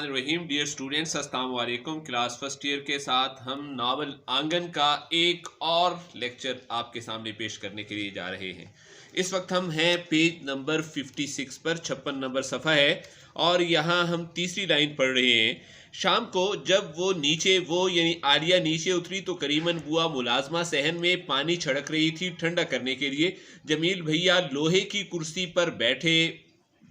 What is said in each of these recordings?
बिस्मिल्लाहिर्रहमानिर्रहीम। Dear students, अस्सलाम वालेकुम। क्लास फर्स्ट ईयर के साथ हम नावल आंगन का एक और लेक्चर आपके सामने पेश करने के लिए जा रहे हैं। इस वक्त हम हैं पेज नंबर 56 पर, 56 नंबर सफ़ा है और यहाँ हम तीसरी लाइन पढ़ रहे हैं। शाम को जब वो यानी आलिया नीचे उतरी तो करीमन बुआ मुलाजमा सहन में पानी छिड़क रही थी ठंडा करने के लिए। जमील भैया लोहे की कुर्सी पर बैठे,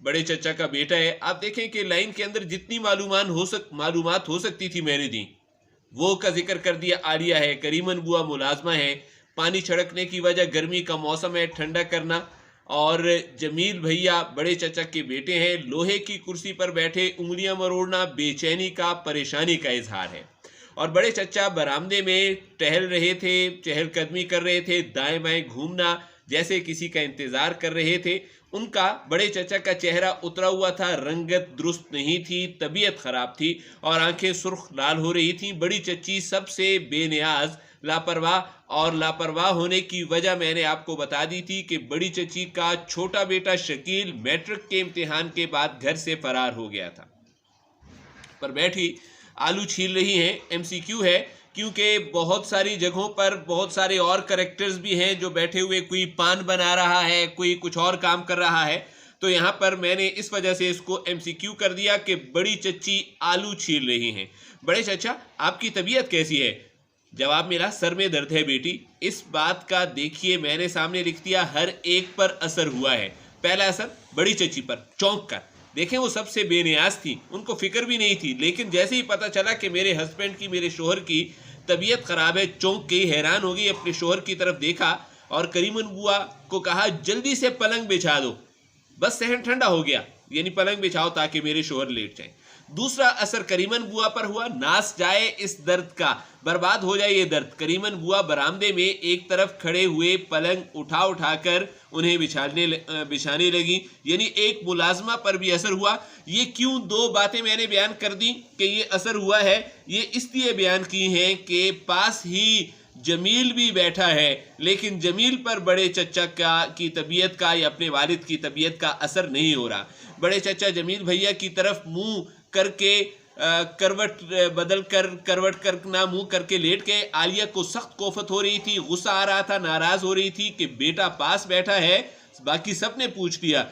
बड़े चचा का बेटा है। आप देखें कि लाइन के अंदर जितनी मालूमात हो सकती थी मैंने दी, वो का जिक्र कर दिया। आलिया है, करीमन बुआ मुलाजमा है, पानी छिड़कने की वजह गर्मी का मौसम है, ठंडा करना, और जमील भैया बड़े चचा के बेटे हैं, लोहे की कुर्सी पर बैठे, उंगलियां मरोड़ना बेचैनी का, परेशानी का इजहार है। और बड़े चचा बरामदे में टहल रहे थे, चहलकदमी कर रहे थे, दाएं बाएं घूमना जैसे किसी का इंतजार कर रहे थे। उनका बड़े चचा का चेहरा उतरा हुआ था, रंगत दुरुस्त नहीं थी, तबीयत खराब थी और आंखें सुर्ख लाल हो रही थी। बड़ी चची सबसे बेनियाज, लापरवाह होने की वजह मैंने आपको बता दी थी कि बड़ी चची का छोटा बेटा शकील मैट्रिक के इम्तिहान के बाद घर से फरार हो गया था। पर बैठी आलू छील रही हैं, एमसीक्यू है, क्योंकि बहुत सारी जगहों पर बहुत सारे और करेक्टर्स भी हैं जो बैठे हुए, कोई पान बना रहा है, कोई कुछ और काम कर रहा है। तो यहाँ पर मैंने इस वजह से इसको एमसीक्यू कर दिया कि बड़ी चची आलू छील रही हैं। बड़े चचा आपकी तबीयत कैसी है? जवाब मिला, सर में दर्द है बेटी। इस बात का देखिए मैंने सामने लिख दिया, हर एक पर असर हुआ है। पहला असर बड़ी चची पर, चौंक कर। देखें वो सबसे बेनियाज थी, उनको फिक्र भी नहीं थी, लेकिन जैसे ही पता चला कि मेरे हस्बैंड की, मेरे शोहर की तबीयत खराब है, चौंक गई, हैरान हो गई, अपने शोहर की तरफ देखा और करीमन बुआ को कहा जल्दी से पलंग बिछा दो, बस सहन ठंडा हो गया, यानी पलंग बिछाओ ताकि मेरे शोहर लेट जाए। दूसरा असर करीमन बुआ पर हुआ, नास जाए इस दर्द का, बर्बाद हो जाए ये दर्द। करीमन बुआ बरामदे में एक तरफ खड़े हुए पलंग उठा कर उन्हें बिछाने लगी, यानी एक मुलाजमा पर भी असर हुआ। ये क्यों दो बातें मैंने बयान कर दी कि ये असर हुआ है, ये इसलिए बयान की हैं कि पास ही जमील भी बैठा है, लेकिन जमील पर बड़े चचा की तबीयत का या अपने वालिद की तबीयत का असर नहीं हो रहा। बड़े चचा जमील भैया की तरफ मुंह करके करवट करना मुंह करके लेट गए। आलिया को सख्त कोफत हो रही थी, गुस्सा आ रहा था, नाराज हो रही थी कि बेटा पास बैठा है, बाकी सबने पूछ लिया,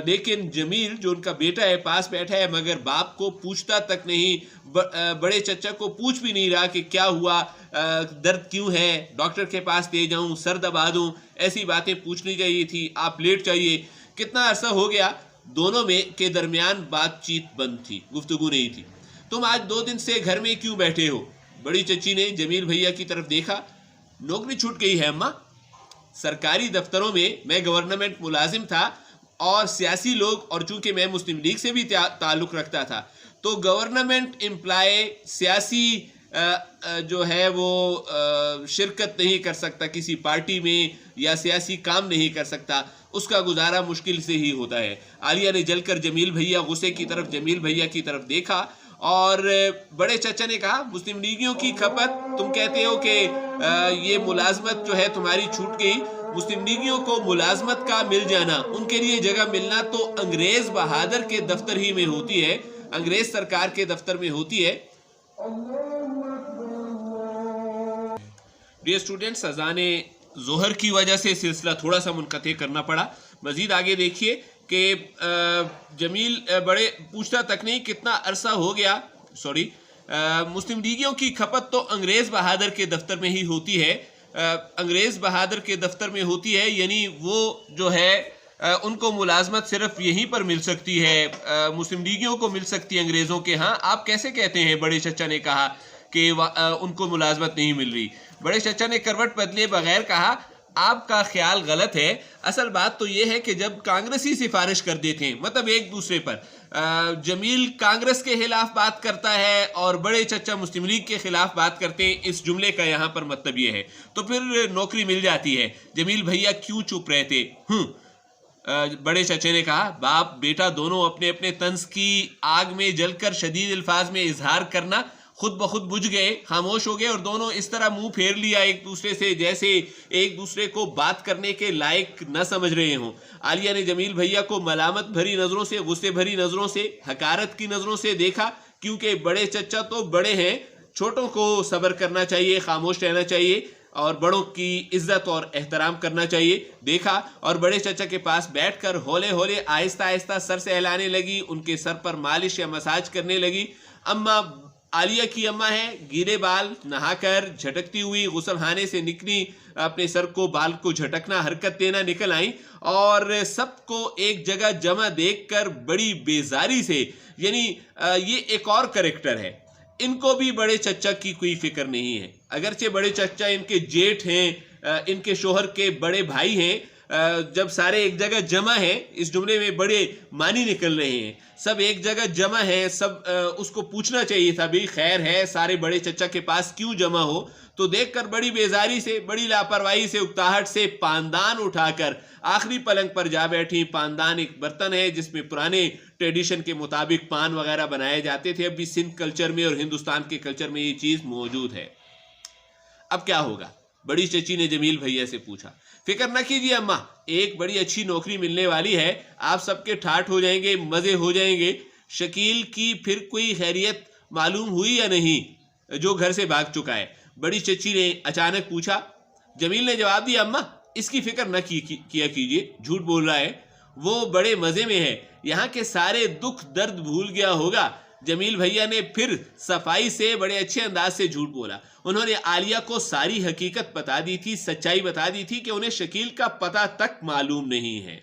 लेकिन जमील जो उनका बेटा है पास बैठा है, मगर बाप को पूछता तक नहीं, बड़े चचा को पूछ भी नहीं रहा कि क्या हुआ, दर्द क्यों है, डॉक्टर के पास ले जाऊं, सर दबा दूं, ऐसी बातें पूछनी चाहिए थी, आप लेट जाइए। कितना अरसा हो गया दोनों में के दरमियान बातचीत बंद थी, गुफ्तगू नहीं थी। तुम आज 2 दिन से घर में क्यों बैठे हो? बड़ी चची ने जमील भैया की तरफ देखा। नौकरी छूट गई है अम्मा। सरकारी दफ्तरों में मैं गवर्नमेंट मुलाजिम था और सियासी लोग, और चूंकि मैं मुस्लिम लीग से भी ताल्लुक़ रखता था, तो गवर्नमेंट एम्प्लॉय सियासी जो है वो शिरकत नहीं कर सकता किसी पार्टी में, या सियासी काम नहीं कर सकता, उसका गुजारा मुश्किल से ही होता है। आलिया ने जलकर जमील भैया, गुस्से की तरफ जमील भैया की तरफ देखा और बड़े चचा ने कहा, मुस्लिम लीगियों की खपत, तुम कहते हो कि ये मुलाजमत जो है तुम्हारी छूट गई, मुस्लिम लीगियों को मुलाजमत का मिल जाना, उनके लिए जगह मिलना तो अंग्रेज बहादुर के दफ्तर ही में होती है, अंग्रेज सरकार के दफ्तर में होती है। डियर स्टूडेंट्स, अज़ाने ज़ोहर की वजह से सिलसिला थोड़ा सा मुनक़ते करना पड़ा। मज़ीद आगे देखिए कि जमील बड़े पूछता तक नहीं कितना अरसा हो गया, मुस्लिम लीगियों की खपत तो अंग्रेज़ बहादुर के दफ्तर में ही होती है, अंग्रेज़ बहादुर के दफ्तर में होती है, यानी वो जो है उनको मुलाजमत सिर्फ यहीं पर मिल सकती है, मुस्लिम लीगियों को मिल सकती है अंग्रेज़ों के। हाँ, आप कैसे कहते हैं? बड़े चचा ने कहा कि उनको मुलाजमत नहीं मिल रही। बड़े चचा ने करवट बदले बगैर कहा, आपका ख्याल गलत है। असल बात तो ये है कि जब कांग्रेसी सिफारिश कर देते हैं, मतलब एक दूसरे पर, जमील कांग्रेस के खिलाफ बात करता है और बड़े चचा मुस्लिम लीग के खिलाफ बात करते हैं, इस जुमले का यहाँ पर मतलब ये है, तो फिर नौकरी मिल जाती है। जमील भैया क्यों चुप रहते? बड़े चचे ने कहा, बाप बेटा दोनों अपने अपने तंज की आग में जलकर शदीद अल्फाज में इजहार करना خود بخود بجھ گئے، خاموش ہو گئے اور دونوں اس طرح منہ پھیر لیا ایک دوسرے سے جیسے ایک دوسرے کو بات کرنے کے لائق نہ سمجھ رہے ہوں۔ عالیہ نے جمیل بھیا کو ملامت بھری نظروں سے، غصے بھری نظروں سے، حقارت کی نظروں سے دیکھا، کیونکہ بڑے چچا تو بڑے ہیں، چھوٹوں کو صبر کرنا چاہیے، خاموش رہنا چاہیے اور بڑوں کی عزت اور احترام کرنا چاہیے۔ دیکھا اور بڑے چچا کے پاس بیٹھ کر ہولے ہولے آہستہ آہستہ سر سے ہلانے لگی، ان کے سر پر مالش یا مساج کرنے لگی۔ اماں، عالیہ کی اماں ہے، گیلے بال نہا کر جھٹکتی ہوئی غسل خانے سے نکلی، اپنے سر کو بال کو جھٹکنا حرکت دینا نکل آئیں اور سب کو ایک جگہ جمع دیکھ کر بڑی بیزاری سے، یعنی یہ ایک اور کریکٹر ہے، ان کو بھی بڑے چچا کی کوئی فکر نہیں ہے، اگرچہ بڑے چچا ان کے جیٹھ ہیں، ان کے شوہر کے بڑے بھائی ہیں، جب سارے ایک جگہ جمع ہیں، اس جملے میں بڑے معنی نکل رہے ہیں، سب ایک جگہ جمع ہیں، سب اس کو پوچھنا چاہیے تھا بھی خیر ہے سارے بڑے چچا کے پاس کیوں جمع ہو، تو دیکھ کر بڑی بیزاری سے، بڑی لاپرواہی سے، اکتاہٹ سے پاندان اٹھا کر آخری پلنگ پر جا بیٹھی۔ پاندان ایک برتن ہے جس میں پرانے ٹریڈیشن کے مطابق پان وغیرہ بنائے جاتے تھے، اب بھی سندھ کلچر میں اور ہندوستان کے کلچر میں یہ چیز موجود ہے۔ اب کیا ہوگا؟ بڑی چچی نے جمیل بھیا سے پوچھا۔ فکر نہ کیجیے اماں، ایک بڑی اچھی نوکری ملنے والی ہے، آپ سب کے ٹھاٹھ ہو جائیں گے، مزے ہو جائیں گے۔ شکیل کی پھر کوئی خیریت معلوم ہوئی یا نہیں جو گھر سے بھاگ چکا ہے؟ بڑی چچی نے اچانک پوچھا۔ جمیل نے جواب دیا، اماں اس کی فکر نہ کیا کیجیے، جھوٹ بول رہا ہے، وہ بڑے مزے میں ہے، یہاں کے سارے دکھ درد بھول گیا ہوگا۔ جمیل بھیا نے پھر صفائی سے بڑے اچھے انداز سے جھوٹ بولا۔ انہوں نے عالیہ کو ساری حقیقت بتا دی تھی، سچائی بتا دی تھی کہ انہیں شکیل کا پتہ تک معلوم نہیں ہے۔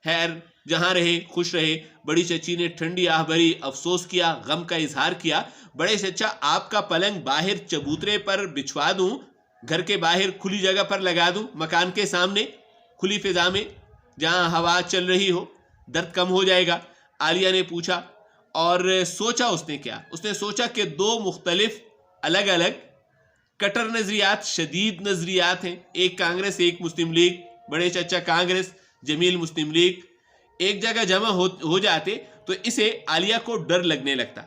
خیر، جہاں رہے خوش رہے۔ بڑی چچی نے ٹھنڈی آہ بھری افسوس کیا، غم کا اظہار کیا۔ بڑے چچا، آپ کا پلنگ باہر چبوترے پر بچھوا دوں، گھر کے باہر کھلی جگہ پر لگا دوں، مکان کے سامنے کھلی فضا میں جہاں ہوا چل رہی ہو، درد کم ہو جائے گا؟ عالیہ نے پوچھا۔ اور سوچا اس نے کیا؟ اس نے سوچا کہ دو مختلف الگ الگ کٹر نظریات، شدید نظریات ہیں، ایک کانگریس ایک مسلم لیگ، بڑے چچا کانگریس، جمیل مسلم لیگ، ایک جگہ جمع ہو جاتے تو اسے عالیہ کو ڈر لگنے لگتا،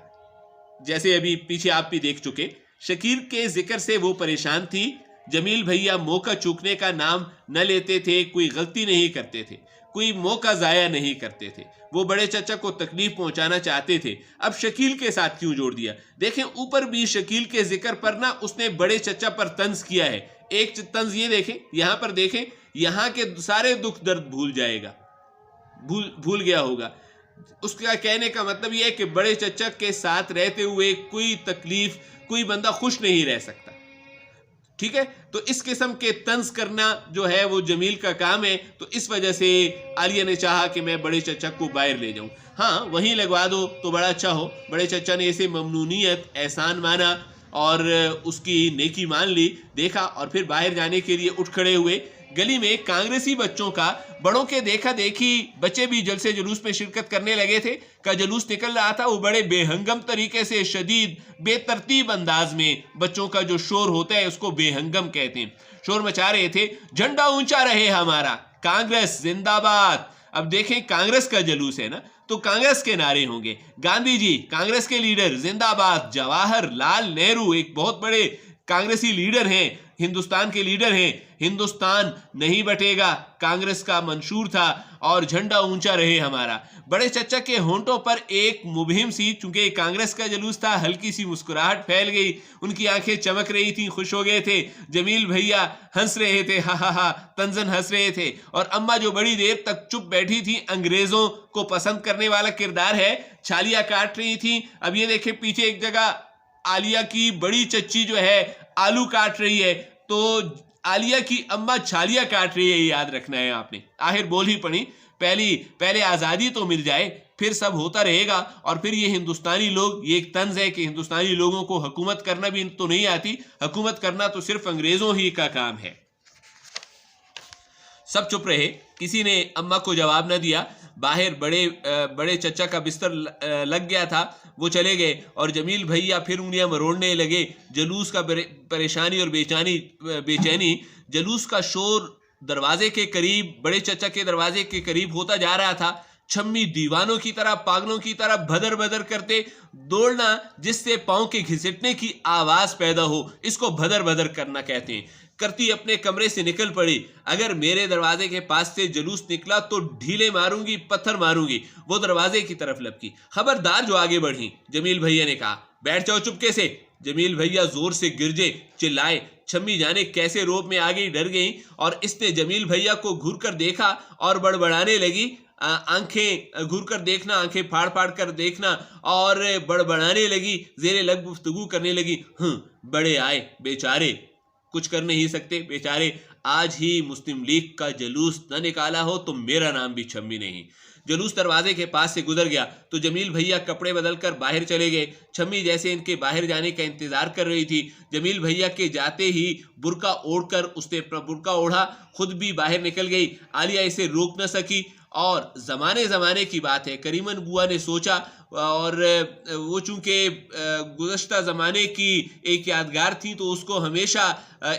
جیسے ابھی پیچھے آپ بھی دیکھ چکے۔ شکیل کے ذکر سے وہ پریشان تھی، جمیل بھیا موقع چوکنے کا نام نہ لیتے تھے، کوئی غلطی نہیں کرتے تھے، کوئی موقع ضائع نہیں کرتے تھے، وہ بڑے چچا کو تکلیف پہنچانا چاہتے تھے، اب شکیل کے ساتھ کیوں جوڑ دیا؟ دیکھیں اوپر بھی شکیل کے ذکر پر نہ اس نے بڑے چچا پر طنز کیا ہے، ایک طنز یہ دیکھیں، یہاں پر دیکھیں، یہاں کے سارے دکھ درد بھول جائے گا، بھول گیا ہوگا۔ اس کا کہنے کا مطلب یہ ہے کہ بڑے چچا کے ساتھ رہتے ہوئے کوئی تکلیف، کوئی بندہ خوش نہیں رہ سکتا، ٹھیک ہے؟ تو اس قسم کے طنز کرنا جو ہے وہ جمیل کا کام ہے، تو اس وجہ سے عالیہ نے چاہا کہ میں بڑے چچا کو باہر لے جاؤں، ہاں وہیں لگوا دو تو بڑا اچھا ہو۔ بڑے چچا نے اسے ممنونیت، احسان مانا اور اس کی نیکی مان لی، دیکھا اور پھر باہر جانے کے لیے اٹھ کھڑے ہوئے۔ گلی میں کانگریسی بچوں کا، بڑوں کے دیکھا دیکھی بچے بھی جلسے جلوس میں شرکت کرنے لگے تھے، کا جلوس نکل رہا تھا، وہ بڑے بے ہنگم طریقے سے، شدید بے ترتیب انداز میں، بچوں کا جو شور ہوتا ہے اس کو بے ہنگم کہتے ہیں، شور مچا رہے تھے۔ جھنڈا اونچا رہے ہمارا، کانگریس زندہ باد۔ اب دیکھیں کانگریس کا جلوس ہے نا تو کانگریس کے نعرے ہوں گے، گاندھی جی کانگریس کے لیڈر زندہ باد، جواہر لال نہرو ایک بہت بڑے کانگریسی لیڈر ہیں، ہندوستان کے لیڈر ہیں، ہندوستان نہیں بٹے گا کانگریس کا منشور تھا، اور جھنڈا اونچا رہے ہمارا۔ بڑے چچا کے ہونٹوں پر ایک مبہم سی، چونکہ کانگریس کا جلوس تھا، ہلکی سی مسکراہٹ پھیل گئی، ان کی آنکھیں چمک رہی تھیں، خوش ہو گئے تھے۔ جمیل بھیا ہنس رہے تھے، ہا ہا ہا تنزن ہنس رہے تھے، اور اماں جو بڑی دیر تک چپ بیٹھی تھی، انگریزوں کو پسند کرنے والا کردار ہے، چھالیاں کاٹ رہی تھیں۔ اب یہ دیکھیں پیچھے ایک جگہ عالیہ کی بڑی چچی جو ہے آلو کاٹ رہی ہے، تو عالیہ کی اماں چھالیاں کاٹ رہی ہے، یہ یاد رکھنا ہے آپ نے، آخر بول ہی پڑی، پہلے آزادی تو مل جائے پھر سب ہوتا رہے گا۔ اور پھر یہ ہندوستانی لوگ، یہ ایک طنز ہے کہ ہندوستانی لوگوں کو حکومت کرنا بھی تو نہیں آتی، حکومت کرنا تو صرف انگریزوں ہی کا کام ہے۔ سب چپ رہے، کسی نے اماں کو جواب نہ دیا۔ باہر بڑے چچا کا بستر لگ گیا تھا، وہ چلے گئے اور جمیل بھیا پھر انگلیاں مروڑنے لگے۔ جلوس کا پریشانی اور بے چینی، جلوس کا شور دروازے کے قریب، بڑے چچا کے دروازے کے قریب ہوتا جا رہا تھا۔ छम्मी दीवानों की तरह, पागलों की तरह भदर भदर करते दौड़ना, जिससे पांव के घिसटने की आवाज पैदा हो, इसको भदर भदर करना कहते हैं। करती अपने कमरे से निकल पड़ी। अगर मेरे दरवाजे के पास से जुलूस निकला तो ढीले मारूंगी, पत्थर मारूंगी। वो दरवाजे की तरफ लपकी। खबरदार जो आगे बढ़ी। जमील भैया ने कहा, बैठ जाओ चुपके से। जमील भैया जोर से गिरजे, चिल्लाए। छम्मी जाने कैसे रोब में आ गई, डर गई और इसने जमील भैया को घूर कर देखा और बड़बड़ाने लगी। आंखें घूर कर देखना, आंखें फाड़ फाड़ कर देखना और बड़बड़ाने लगी, जेरे लग गुफ्तगू करने लगी। बड़े आए बेचारे, कुछ कर नहीं सकते बेचारे। आज ही मुस्लिम लीग का जुलूस न निकाला हो तो मेरा नाम भी छम्मी नहीं। जुलूस दरवाजे के पास से गुजर गया तो जमील भैया कपड़े बदलकर बाहर चले गए। छम्मी जैसे इनके बाहर जाने का इंतजार कर रही थी। जमील भैया के जाते ही बुर्का ओढ़कर उसने अपना बुर्का ओढ़ा, खुद भी बाहर निकल गई। आलिया इसे रोक न सकी और ज़माने की बात है, करीमन बुआ ने सोचा, और वो चूंकि गुज़श्ता ज़माने की एक यादगार थी तो उसको हमेशा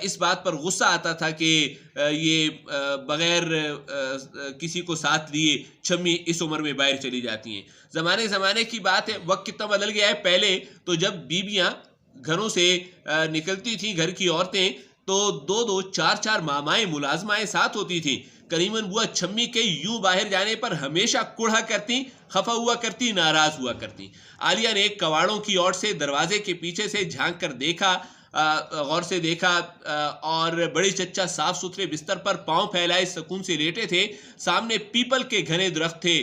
इस बात पर गुस्सा आता था कि ये बग़ैर किसी को साथ लिए छम्मी इस उम्र में बाहर चली जाती हैं। ज़माने की बात है, वक्त कितना बदल गया है। पहले तो जब बीबियाँ घरों से निकलती थीं, घर की औरतें, तो दो दो चार चार मामाएँ मुलाजमाएँ साथ होती थीं। करीमन बुआ छम्मी के यूं बाहर जाने पर हमेशा कुढ़ा करती, खफा हुआ करती, नाराज हुआ करती। आलिया ने कवाड़ों की ओर से दरवाजे के पीछे से झांक कर देखा, गौर से देखा, और बड़े चच्चा साफ सुथरे बिस्तर पर पांव फैलाए सुकून से लेटे थे। सामने पीपल के घने दरख्त थे।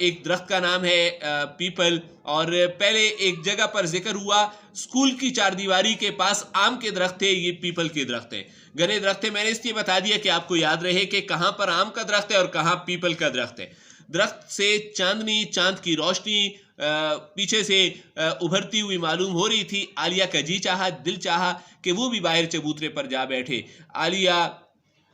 एक दरख्त का नाम है पीपल, और पहले एक जगह पर जिक्र हुआ स्कूल की चारदीवारी के पास आम के दरख्त थे, ये पीपल के दरख्त है। घने दरख्त है, मैंने इसलिए बता दिया कि आपको याद रहे कि कहाँ पर आम का दरख्त है और कहाँ पीपल का दरख्त है। दरख्त से चांदनी, चांद की रोशनी पीछे से उभरती हुई मालूम हो रही थी। आलिया का जी चाहा, दिल चाहा कि वो भी बाहर चबूतरे पर जा बैठे। आलिया,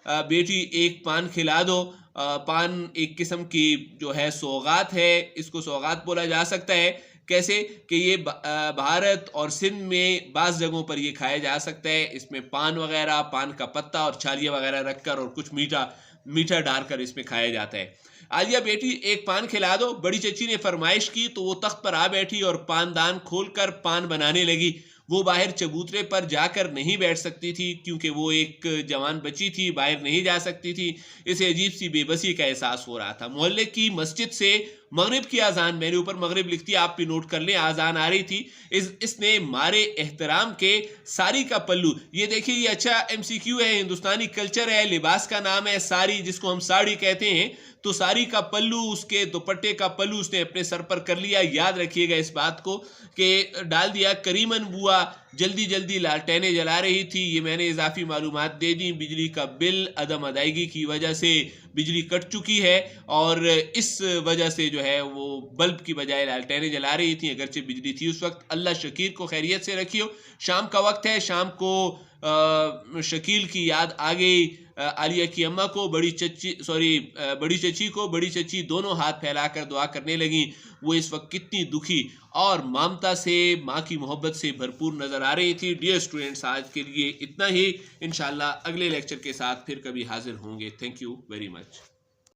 बेटी एक पान खिला दो। पान एक किस्म की जो है सौगात है, इसको सौगात बोला जा सकता है। कैसे कि ये भारत और सिंध में बाज़ जगहों पर ये खाया जा सकता है। इसमें पान वगैरह, पान का पत्ता और छालिया वगैरह रखकर और कुछ मीठा डालकर इसमें खाया जाता है। आलिया, बेटी एक पान खिला दो। बड़ी चची ने फरमाइश की तो वो तख्त पर आ बैठी और पानदान खोलकर पान बनाने लगी। वो बाहर चबूतरे पर जाकर नहीं बैठ सकती थी क्योंकि वो एक जवान बच्ची थी, बाहर नहीं जा सकती थी। इसे अजीब सी बेबसी का एहसास हो रहा था। मोहल्ले की मस्जिद से मगरिब की आज़ान, मेरे ऊपर मगरिब लिखती है, आप भी नोट कर लें, आज़ान आ रही थी। इसने मारे एहतराम के सारी का पल्लू, ये देखिए ये अच्छा MCQ है, हिंदुस्तानी कल्चर है, लिबास का नाम है सारी, जिसको हम साड़ी कहते हैं। तो साड़ी का पल्लू, उसके दुपट्टे का पल्लू उसने अपने सर पर कर लिया। याद रखिएगा इस बात को कि डाल दिया। करीमन बुआ जल्दी जल्दी लालटेनें जला रही थी। ये मैंने इजाफी मालूमात दे दी। बिजली का बिल अदम अदायगी की वजह से बिजली कट चुकी है और इस वजह से जो है वो बल्ब की बजाय लालटेनें जला रही थी, अगरचे बिजली थी उस वक्त। अल्लाह शकील को खैरियत से रखियो। शाम का वक्त है, शाम को शकील की याद आ गई। आलिया की अम्मा को, बड़ी चची को, बड़ी चची दोनों हाथ फैलाकर दुआ करने लगी। वो इस वक्त कितनी दुखी और ममता से, माँ की मोहब्बत से भरपूर नज़र आ रही थी। डियर स्टूडेंट्स, आज के लिए इतना ही। इंशाल्लाह अगले लेक्चर के साथ फिर कभी हाजिर होंगे। Thank you very much.